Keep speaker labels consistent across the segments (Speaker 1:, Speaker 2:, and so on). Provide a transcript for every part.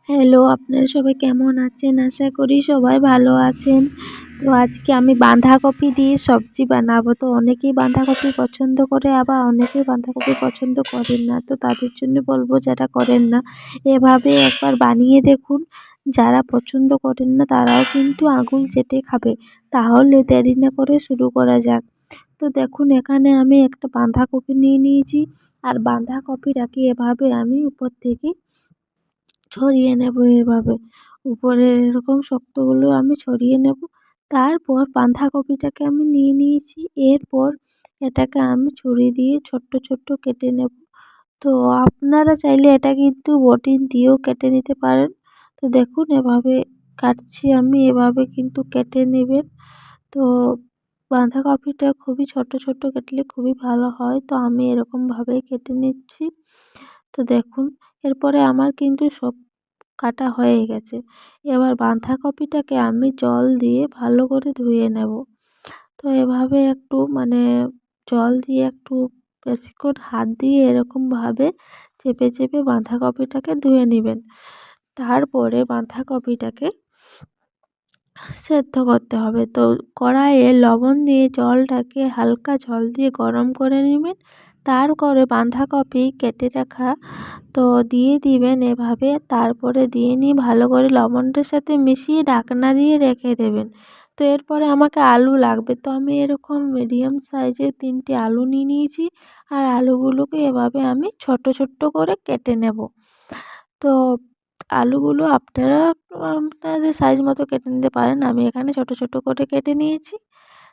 Speaker 1: Hello, আপনারা সবাই কেমন আছেন? আশা করি সবাই ভালো আছেন। তো আজকে আমি বাঁধাকপি দিয়ে সবজি বানাবো। তো অনেকেই বাঁধাকপি পছন্দ করে, আবার অনেকেই বাঁধাকপি পছন্দ করেন না। তো তাদের জন্য বলবো যারা করেন না, এভাবে একবার বানিয়ে দেখুন। যারা পছন্দ করেন না তারাও কিন্তু আঙুল চেটে খাবে। তাহলে দেরি না করে শুরু করা যাক। তো দেখুন এখানে আমি একটা বাঁধাকপি নিয়ে নিয়েছি, আর বাঁধাকপিটাকে এভাবে আমি উপর থেকে ছড়িয়ে নেব এভাবে। উপরের এরকম শক্তগুলো আমি ছড়িয়ে নেব। তারপর বাঁধাকপিটাকে আমি নিয়ে নিয়েছি। এরপর এটাকে আমি ছুরি দিয়ে ছোট্ট ছোট্ট কেটে নেব। তো আপনারা চাইলে এটা কিন্তু বটিন দিয়েও কেটে নিতে পারেন। তো দেখুন এভাবে কাটছি আমি, এভাবে কিন্তু কেটে নেবেন। তো বাঁধাকপিটা খুবই ছোট ছোট কাটলে খুবই ভালো হয়। তো আমি এরকমভাবেই কেটে নিচ্ছি। তো দেখুন এরপরে আমার কিন্তু সব কাটা হয়ে গেছে। এবার বাঁধাকপিটাকে আমি জল দিয়ে ভালো করে ধুয়ে নেব। তো এভাবে একটু জল দিয়ে একটু বেশিক্ষণ হাত দিয়ে এরকমভাবে চেপে চেপে বাঁধাকপিটাকে ধুয়ে নেবেন। তারপরে বাঁধাকপিটাকে সেদ্ধ করতে হবে। তো কড়াইয়ে লবণ দিয়ে জলটাকে হালকা জল দিয়ে গরম করে নেবেন। তারপরে বাঁধাকপি কেটে রাখা তো দিয়ে দিবেন এভাবে। তারপরে দিয়ে নিয়ে ভালো করে লবণটার সাথে মিশিয়ে ঢাকনা দিয়ে রেখে দেবেন। তো এরপরে আমাকে আলু লাগবে। তো আমি এরকম মিডিয়াম সাইজের 3টে আলু নিয়ে নিয়েছি, আর আলুগুলোকে এভাবে আমি ছোট ছোট্ট করে কেটে নেব। তো আলুগুলো আপনারা আপনাদের সাইজ মতো কেটে নিতে পারেন। আমি এখানে ছোট ছোট করে কেটে নিয়েছি।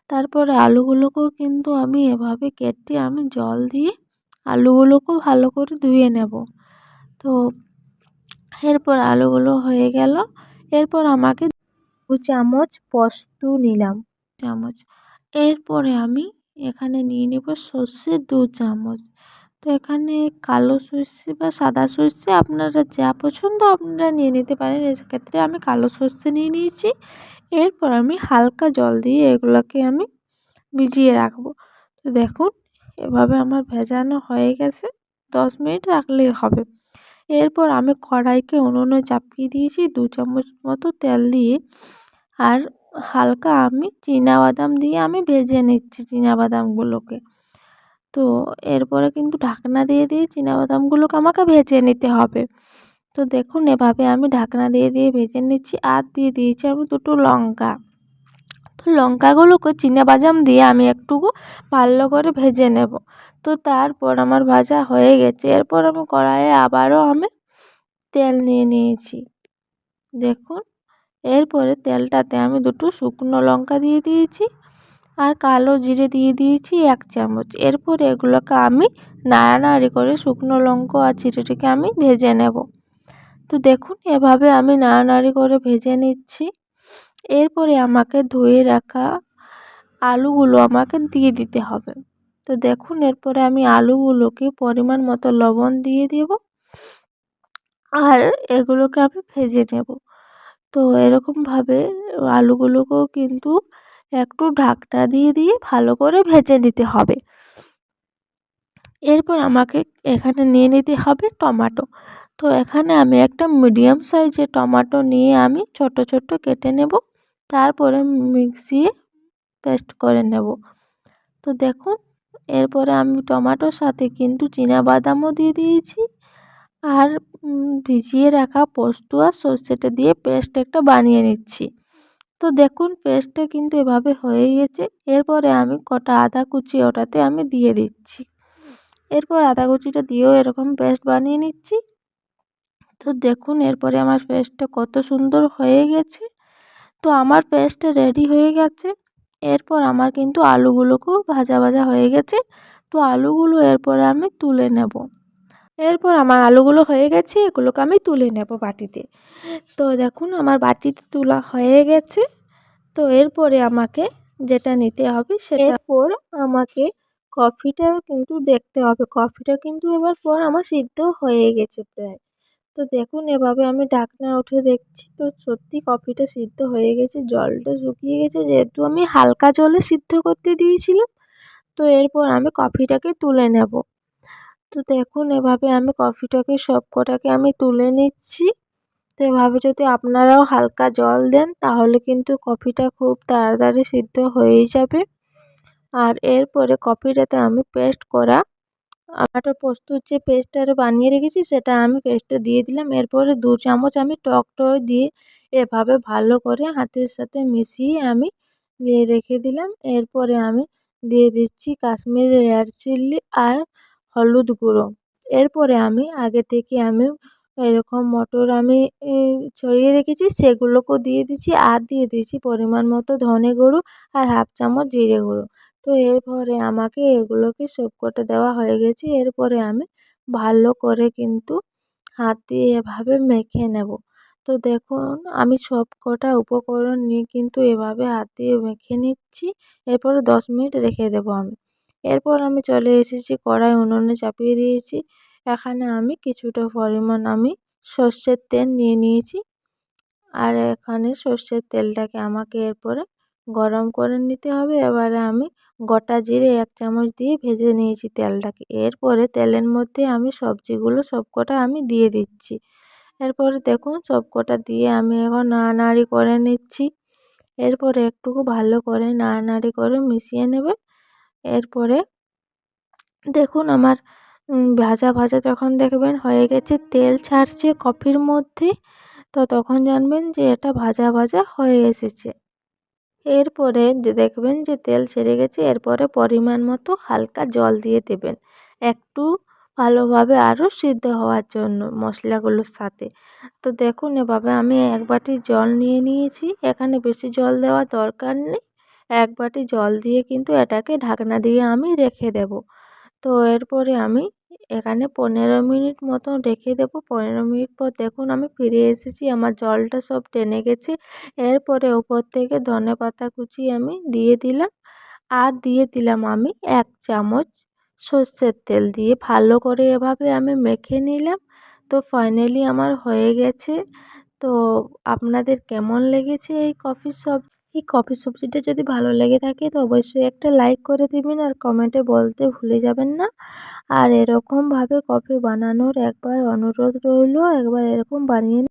Speaker 1: তারপরে আলুগুলোকেও কিন্তু আমি এভাবে কেটে আমি জল দিয়ে আলুগুলোকেও ভালো করে ধুয়ে নেব। তো এরপর আলুগুলো হয়ে গেল। এরপর আমাকে 2 চামচ পোস্ত নিলাম, চামচ। এরপরে আমি এখানে নিয়ে নেব সর্ষে 2 চামচ। তো এখানে কালো সর্ষে বা সাদা সর্ষে আপনারা যা পছন্দ আপনারা নিয়ে নিতে পারেন। সেক্ষেত্রে আমি কালো সর্ষে নিয়ে নিয়েছি। এরপর আমি হালকা জল দিয়ে এগুলোকে আমি ভিজিয়ে রাখবো। তো দেখুন এভাবে আমার ভেজানো হয়ে গেছে। 10 মিনিট রাখলেই হবে। এরপর আমি কড়াইকে উনুনে চাপিয়ে দিয়েছি 2 চামচ মতো তেল দিয়ে, আর হালকা আমি চিনাবাদাম দিয়ে আমি ভেজে নিচ্ছি চিনাবাদামগুলোকে। তো এরপরে কিন্তু ঢাকনা দিয়ে দিয়ে চিনাবাদামগুলোকে আমাকে ভেজে নিতে হবে। তো দেখুন এভাবে আমি ঢাকনা দিয়ে দিয়ে ভেজে নিচ্ছি, আর দিয়ে দিয়েছি আমি 2টো লঙ্কা। তো লঙ্কাগুলোকে চিনাবাদাম দিয়ে আমি একটু ভালো করে ভেজে নেব। তো তারপর আমার ভাজা হয়ে গেছে। এরপর আমি কড়াইয়ে আবারও আমি তেল নিয়ে নিয়েছি। দেখুন এরপরে তেলটাতে আমি 2টো শুকনো লঙ্কা দিয়ে দিয়েছি, আর কালো জিরে দিয়ে দিয়েছি 1 চামচ। এরপর এগুলোকে আমি নাড়ানাড়ি করে শুকনো লঙ্কা আর জিরেটাকে আমি ভেজে নেব। তো দেখুন এভাবে আমি নাড়ানাড়ি করে ভেজে নিচ্ছি। এরপরে আমাকে ধুয়ে রাখা আলুগুলো আমাকে দিয়ে দিতে হবে। তো দেখুন এরপরে আমি আলুগুলোকে পরিমাণ মতো লবণ দিয়ে দেব, আর এগুলোকে আমি ভেজে নেব। তো এরকমভাবে আলুগুলোকেও কিন্তু একটু ঢাকনা দিয়ে দিয়ে ভালো করে ভেজে নিতে হবে। এরপর আমাকে এখানে নিয়ে নিতে হবে টমাটো। তো এখানে আমি একটা মিডিয়াম সাইজের টমাটো নিয়ে আমি ছোট ছোট কেটে নেব। তারপরে মিক্সিয়ে পেস্ট করে নেব। তো দেখুন এরপরে আমি টমাটোর সাথে কিন্তু চিনাবাদামও দিয়ে দিয়েছি, আর ভিজিয়ে রাখা পোস্ত আর সর্ষেটা দিয়ে পেস্ট একটা বানিয়ে নিচ্ছি। তো দেখুন পেস্টটা কিন্তু এভাবে হয়ে গেছে। এরপরে আমি কটা আদা কুচি ওটাতে আমি দিয়ে দিচ্ছি। এরপর আদা কুচিটা দিয়েও এরকম পেস্ট বানিয়ে নিচ্ছি। তো দেখুন এরপরে আমার পেস্টটা কত সুন্দর হয়ে গেছে। তো আমার পেস্টটা রেডি হয়ে গেছে। এরপর আমার কিন্তু আলুগুলোকেও ভাজা ভাজা হয়ে গেছে। তো আলুগুলো এরপরে আমি তুলে নেব। এরপর আমার আলুগুলো হয়ে গেছে, এগুলোকে আমি তুলে নেব বাটিতে। তো দেখুন আমার বাটিতে তোলা হয়ে গেছে। তো এরপরে আমাকে যেটা নিতে হবে সেটা, এরপর আমাকে কফিটাও কিন্তু দেখতে হবে। কফিটা কিন্তু এবার পর আমার সিদ্ধ হয়ে গেছে প্রায়। তো দেখুন এভাবে আমি ঢাকনা উঠে দেখছি, তো সত্যি কফিটা সিদ্ধ হয়ে গেছে। জলটা শুকিয়ে গেছে, যেহেতু আমি হালকা জলে সিদ্ধ করতে দিয়েছিলাম। তো এরপর আমি কফিটাকে তুলে নেব। তো দেখুন এভাবে আমি কফিটাকে সবকটাকে আমি তুলে নিচ্ছি। তো এভাবে যদি আপনারাও হালকা জল দেন তাহলে কিন্তু কফিটা খুব তাড়াতাড়ি সিদ্ধ হয়েই যাবে। আর এরপরে কফিটাতে আমি পেস্ট করা আটা পোস্তর যে পেস্টটা বানিয়ে রেখেছি সেটা আমি পেস্টটা দিয়ে দিলাম। এরপরে 2 চামচ আমি টক দই দিয়ে এভাবে ভালো করে হাতের সাথে মিশিয়ে আমি দিয়ে রেখে দিলাম। এরপরে আমি দিয়ে দিচ্ছি কাশ্মীরি রেড চিলি আর হলুদ গুঁড়ো। এরপরে আমি আগে থেকে আমি এরকম মটর আমি ছড়িয়ে রেখেছি সেগুলোকেও দিয়ে দিচ্ছি আর দিয়ে দিচ্ছি পরিমাণ মতো ধনে গুঁড়ো আর 1/2 চামচ জিরে গুঁড়ো। তো এরপরে আমাকে এগুলোকে সবকটা দেওয়া হয়ে গেছে। এরপরে আমি ভালো করে কিন্তু হাত দিয়ে এভাবে মেখে নেব। তো দেখুন আমি সবকটা উপকরণ নিয়ে কিন্তু এভাবে হাত দিয়ে মেখে নিচ্ছি। এরপরে 10 মিনিট রেখে দেবো আমি। এরপর আমি চলে এসেছি কড়াই উনুনে চাপিয়ে দিয়েছি। এখানে আমি কিছুটা পরিমাণ আমি সর্ষের তেল নিয়ে নিয়েছি। আর এখানে সর্ষের তেলটাকে আমাকে এরপরে গরম করে নিতে হবে। এবারে আমি গোটা জিরে 1 চামচ দিয়ে ভেজে নিয়েছি তেলটাকে। এরপরে তেলের মধ্যে আমি সবজিগুলো সবকটা আমি দিয়ে দিচ্ছি। এরপরে দেখুন সবকটা দিয়ে আমি এখন নাড়ানাড়ি করে নিচ্ছি। এরপরে একটুকু ভালো করে নাড়ানাড়ি করে মিশিয়ে নেবেন। এরপরে দেখুন আমার ভাজা ভাজা যখন দেখবেন হয়ে গেছে তেল ছাড়ছে কফির মধ্যে, তো তখন জানবেন যে এটা ভাজা ভাজা হয়ে এসেছে। এরপরে যে দেখবেন যে তেল ছেড়ে গেছে এরপরে পরিমাণ মতো হালকা জল দিয়ে দেবেন একটু ভালোভাবে আরও সিদ্ধ হওয়ার জন্য মশলাগুলোর সাথে। তো দেখুন এভাবে আমি 1 বাটি জল নিয়ে নিয়েছি। এখানে বেশি জল দেওয়ার দরকার নেই। 1 বাটি জল দিয়ে কিন্তু এটাকে ঢাকনা দিয়ে আমি রেখে দেব। তো এরপরে আমি এখানে 15 মিনিট মতো রেখে দেবো। 15 মিনিট পর দেখুন আমি ফিরে এসেছি। আমার জলটা সব টেনে গেছে। এরপরে ওপর থেকে ধনেপাতা কুচি আমি দিয়ে দিলাম। আর দিয়ে দিলাম আমি 1 চামচ সর্ষের তেল দিয়ে ভালো করে এভাবে আমি মেখে নিলাম। তো ফাইনালি আমার হয়ে গেছে। তো আপনাদের কেমন লেগেছে এই কফি সবজিটা যদি ভালো লেগে থাকে তো অবশ্যই একটা লাইক করে দিবেন আর কমেন্টে বলতে ভুলে যাবেন না। আর এরকমভাবে কফি বানানোর একবার অনুরোধ রইলো, একবার এরকম বানিয়ে